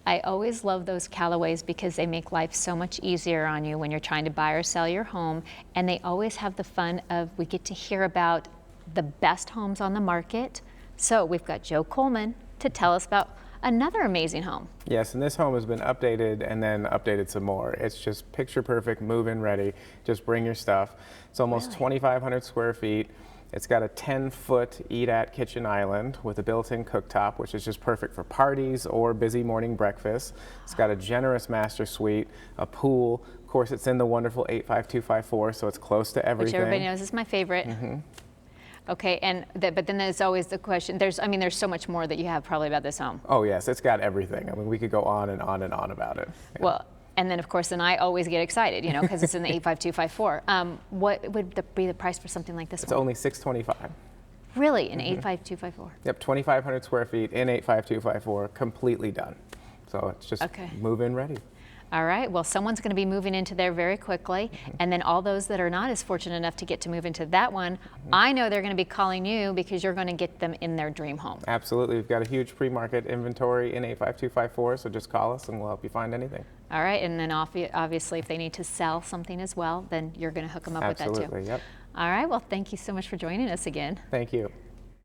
I always love those Callaways because they make life so much easier on you when you're trying to buy or sell your home. And they always have the fun of, we get to hear about the best homes on the market. So we've got Joe Coleman to tell us about another amazing home. Yes, and this home has been updated and then updated some more. It's just picture perfect, move-in ready. Just bring your stuff. It's almost 2,500 square feet. It's got a 10-foot eat-at kitchen island with a built-in cooktop, which is just perfect for parties or busy morning breakfast. It's got a generous master suite, a pool. Of course, it's in the wonderful 85254, so it's close to everything. Which everybody knows is my favorite. Okay, and but then there's always the question. There's so much more that you have probably about this home. Oh yes, it's got everything. I mean, we could go on and on and on about it. Yeah. Well. And then, of course, then I always get excited, you know, because it's in the 85254. What would be the price for something like this one? It's only $625. Really, in 85254? Yep, 2,500 square feet in 85254, completely done. So it's just move-in ready. All right, well, someone's going to be moving into there very quickly, and then all those that are not as fortunate enough to get to move into that one, I know they're going to be calling you because you're going to get them in their dream home. Absolutely. We've got a huge pre-market inventory in 85254, so just call us and we'll help you find anything. All right, and then obviously if they need to sell something as well, then you're going to hook them up with that too. Absolutely, yep. All right, well, thank you so much for joining us again. Thank you.